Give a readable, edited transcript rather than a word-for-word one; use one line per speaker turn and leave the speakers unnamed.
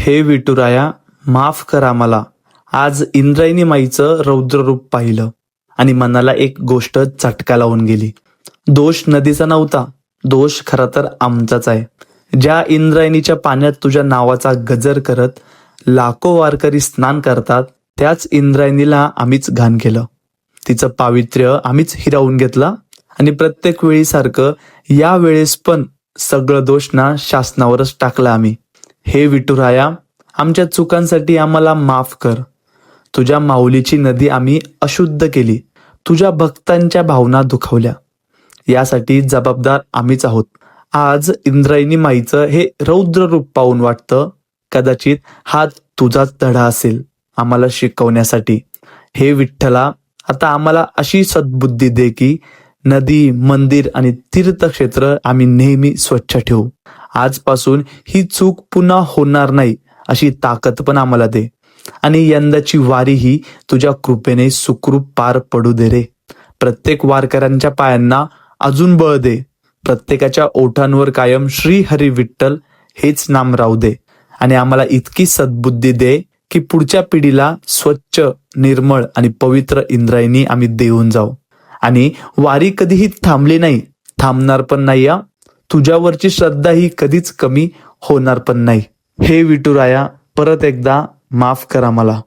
हे विठुराया, माफ कर आम्हाला. आज इंद्रायणी माईचं रौद्र रूप पाहिलं आणि मनाला एक गोष्ट चटका लावून गेली. दोष नदीचा नव्हता, दोष खरा तर आमचाच आहे. ज्या इंद्रायणीच्या पाण्यात तुझ्या नावाचा गजर करत लाखो वारकरी स्नान करतात, त्याच इंद्रायणीला आम्हीच घाण केलं. तिचं पावित्र्य आम्हीच हिरावून घेतला आणि प्रत्येक वेळीसारखं या वेळेस पण सगळं दोष ना शासनावरच टाकला आम्ही. हे विठुराया, आमच्या चुकांसाठी आम्हाला माफ कर. तुझ्या माऊलीची नदी आम्ही अशुद्ध केली, तुझ्या भक्तांच्या भावना दुखावल्या. यासाठी जबाबदार आम्हीच आहोत. आज इंद्रायणी माईचं हे रौद्र रूप पाहून वाटतं कदाचित हा तुझाच धडा असेल आम्हाला शिकवण्यासाठी. हे विठ्ठला, आता आम्हाला अशी सद्बुद्धी दे की नदी, मंदिर आणि तीर्थक्षेत्र आम्ही नेहमी स्वच्छ ठेवू. आजपासून ही चूक पुन्हा होणार नाही अशी ताकद पण आम्हाला दे. आणि यंदाची वारी ही तुझ्या कृपेने सुखरूप पार पडू दे रे. प्रत्येक वारकऱ्यांच्या पायांना अजून बळ दे. प्रत्येकाच्या ओठांवर कायम श्री हरी विठ्ठल हेच नाम राहू दे. आणि आम्हाला इतकी सद्बुद्धी दे की पुढच्या पिढीला स्वच्छ, निर्मळ आणि पवित्र इंद्रायणी आम्ही देऊन जाऊ. आणि वारी कधीही थांबली नाही, थांबणार पण नाही. या तुझ्यावरची श्रद्धा ही कधीच कमी होणार पण नाही. हे विठुराया, परत एकदा माफ करा मला.